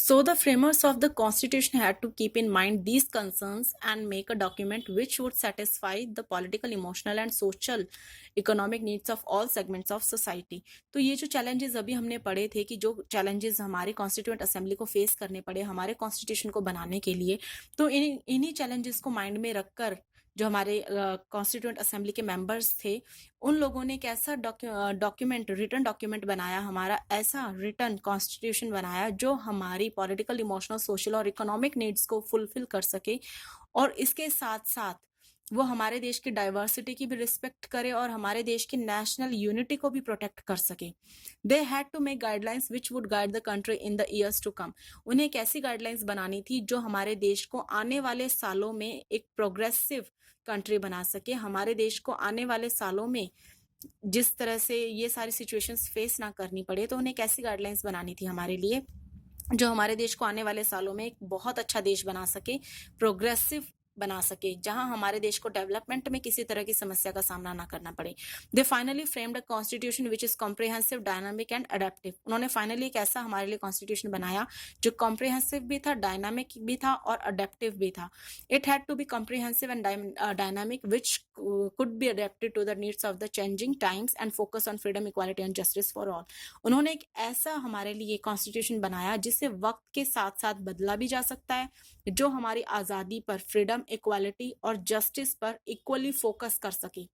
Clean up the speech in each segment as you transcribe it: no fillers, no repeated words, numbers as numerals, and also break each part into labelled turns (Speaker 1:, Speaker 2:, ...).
Speaker 1: So the framers of the constitution had to keep in mind these concerns and make a document which would satisfy the political, emotional and social economic needs of all segments of society. तो ये जो challenges अभी हमने पढ़े थे कि जो challenges हमारे constituent assembly को face करने पड़े हमारे constitution को बनाने के लिए, तो इन्हीं challenges को mind में रखकर जो हमारे कॉन्स्टिट्यूएंट असेंबली के मेंबर्स थे उन लोगों ने एक ऐसा डॉक्यूमेंट रिटन डॉक्यूमेंट बनाया, हमारा ऐसा रिटन कॉन्स्टिट्यूशन बनाया जो हमारी पॉलिटिकल, इमोशनल, सोशल और इकोनॉमिक नीड्स को फुलफिल कर सके और इसके साथ साथ वो हमारे देश की डाइवर्सिटी की भी रिस्पेक्ट करे और हमारे देश की नेशनल यूनिटी को भी प्रोटेक्ट कर सके. They had to make guidelines which would guide the country in the years to come. उन्हें एक ऐसी गाइडलाइंस बनानी थी जो हमारे देश को आने वाले सालों में एक प्रोग्रेसिव कंट्री बना सके. हमारे देश को आने वाले सालों में जिस तरह से ये सारी सिचुएशंस फेस ना करनी पड़े, तो उन्हें कैसी गाइडलाइंस बनानी थी हमारे लिए जो हमारे देश को आने वाले सालों में एक बहुत अच्छा देश बना सके, प्रोग्रेसिव बना सके, जहां हमारे देश को डेवलपमेंट में किसी तरह की समस्या का सामना ना करना पड़े. They finally framed a constitution which is comprehensive, dynamic and adaptive. उन्होंने फाइनली एक ऐसा हमारे लिए कॉन्स्टिट्यूशन बनाया जो कॉम्प्रिहेंसिव भी था, डायनामिक भी था और अडेप्टिव भी था. It had to be comprehensive and dynamic which could be adapted to the needs of the changing times and focus on freedom, equality and justice for all. उन्होंने एक ऐसा हमारे लिए कॉन्स्टिट्यूशन बनाया जिसे वक्त के साथ साथ बदला भी जा सकता है, जो हमारी आजादी पर, फ्रीडम, इक्वालिटी और जस्टिस पर इक्वली फोकस कर सके.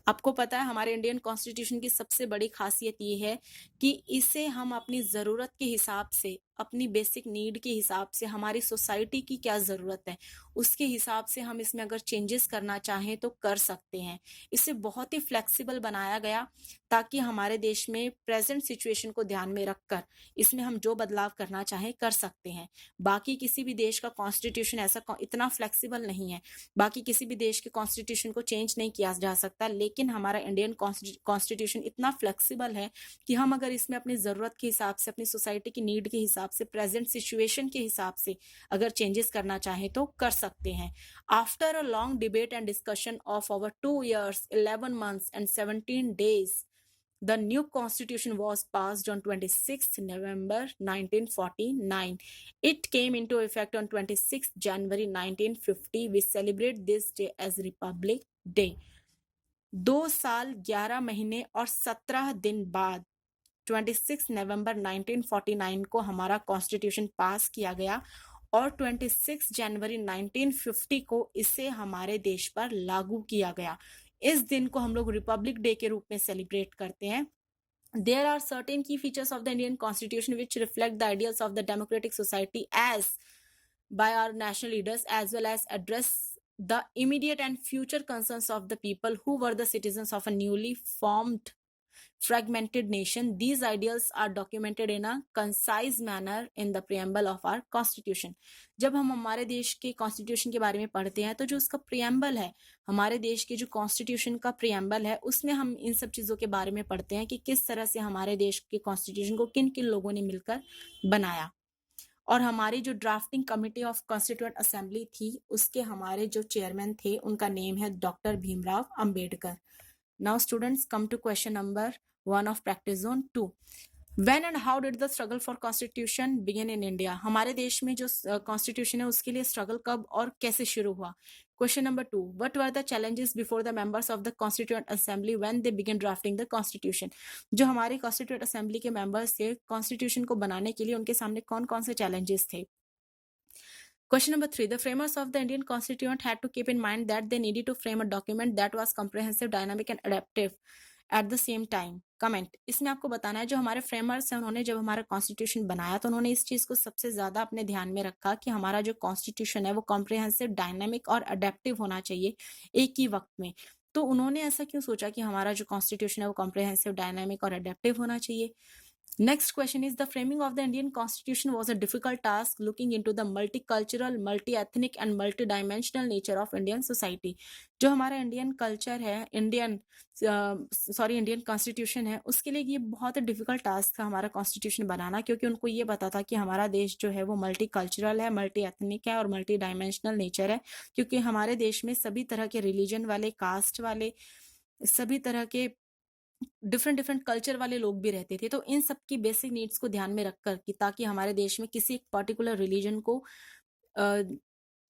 Speaker 1: आपको पता है हमारे इंडियन कॉन्स्टिट्यूशन की सबसे बड़ी खासियत ये है कि इसे हम अपनी ज़रूरत के हिसाब से, अपनी बेसिक नीड के हिसाब से, हमारी सोसाइटी की क्या ज़रूरत है उसके हिसाब से हम इसमें अगर चेंजेस करना चाहें तो कर सकते हैं. इसे बहुत ही फ्लेक्सिबल बनाया गया ताकि हमारे देश में प्रेजेंट सिचुएशन को ध्यान में रखकर इसमें हम जो बदलाव करना चाहें कर सकते हैं. बाकी किसी भी देश का कॉन्स्टिट्यूशन ऐसा इतना फ्लेक्सिबल नहीं है, बाकी किसी भी देश के कॉन्स्टिट्यूशन को चेंज नहीं किया जा सकता, लेकिन हमारा इंडियन कॉन्स्टिट्यूशन इतना फ्लेक्सिबल है कि हम अगर इसमें अपनी ज़रूरत के हिसाब से, अपनी सोसाइटी की नीड के हिसाब से, प्रेजेंट सिचुएशन के हिसाब से अगर चेंजेस करना चाहें तो कर सकते हैं. After a long debate and discussion of over 2 years, 11 months and 17 days, the new constitution was passed on 26th November 1949. It came into effect on 26th January 1950. We celebrate this day as Republic Day. 2 साल 11 महीने और 17 दिन बाद 26 नवंबर 1949 को हमारा constitution पास किया गया और 26 जनवरी 1950 को इसे हमारे देश पर लागू किया गया. इस दिन को हम लोग रिपब्लिक डे के रूप में सेलिब्रेट करते हैं. There are certain key features of the Indian Constitution which reflect the ideals of the democratic society as by our national leaders, as well as address the immediate and future concerns of the people who were the citizens of a newly formed fragmented nation. These ideals are documented in a concise manner in the preamble of our constitution. जब हम हमारे देश के constitution के बारे में पढ़ते हैं तो जो उसका प्रियम्बल है, हमारे देश के जो कॉन्स्टिट्यूशन का प्रियम्बल है, उसमें हम इन सब चीज़ों के बारे में पढ़ते हैं कि किस तरह से हमारे देश के कॉन्स्टिट्यूशन को किन किन लोगों ने मिलकर बनाया. और हमारी जो drafting committee of constituent assembly थी उसके हमारे जो चेयरमैन थे उनका नेम है doctor Bhimrao Ambedkar. Now students, come to question number 1 of practice zone 2. When and how did the struggle for constitution begin in India? हमारे देश में जो constitution है उसके लिए struggle कब और कैसे शुरू हुआ? Question number 2. What were the challenges before the members of the constituent assembly when they began drafting the constitution? जो हमारे constituent assembly के members थे constitution को बनाने के लिए उनके सामने कौन कौन से challenges थे? Question number 3. The framers of the Indian Constitution had to keep in mind that they needed to frame a document that was comprehensive, dynamic and adaptive at the same time. Comment. इसमें आपको बताना है जो हमारे framers हैं उन्होंने जब हमारा कॉन्स्टिट्यूशन बनाया तो उन्होंने इस चीज़ को सबसे ज़्यादा अपने ध्यान में रखा कि हमारा जो कॉन्स्टिट्यूशन है वो कॉम्प्रिहेंसिव, डायनामिक और अडेप्टिव होना चाहिए एक ही वक्त में. तो उन्होंने ऐसा क्यों सोचा कि हमारा जो कॉन्स्टिट्यूशन है वो कॉम्प्रिहेंसिव, डायनामिक और अडेप्टिव होना चाहिए? Next question is, the framing of the Indian Constitution was a difficult task looking into the multicultural, multi-ethnic and multi-dimensional nature of Indian society. जो हमारा इंडियन कल्चर है, इंडियन कॉन्स्टिट्यूशन है, उसके लिए ये बहुत डिफिकल्ट टास्क था हमारा कॉन्स्टिट्यूशन बनाना, क्योंकि उनको ये पता था कि हमारा देश जो है वो मल्टी कल्चरल है, मल्टी एथनिक है और मल्टी डायमेंशनल नेचर है, क्योंकि हमारे देश में सभी तरह के रिलीजन वाले, कास्ट वाले, सभी तरह के डिफरेंट डिफरेंट कल्चर वाले लोग भी रहते थे। तो इन सब की बेसिक नीड्स को ध्यान में रखकर कि ताकि हमारे देश में किसी एक पर्टिकुलर रिलीजन को अ,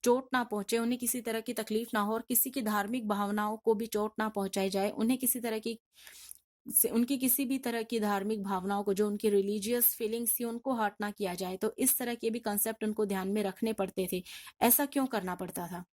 Speaker 1: चोट ना पहुँचे, उन्हें किसी तरह की तकलीफ ना हो और किसी की धार्मिक भावनाओं को भी चोट ना पहुँचाई जाए। उन्हें किसी तरह की से उनकी किसी भी तरह की धार्मिक भावनाओं को, जो उनकी रिलीजियस फीलिंग्स थी, उनको हर्ट ना किया जाए। तो इस तरह के भी कांसेप्ट उनको ध्यान में रखने पड़ते थे। ऐसा क्यों करना पड़ता था?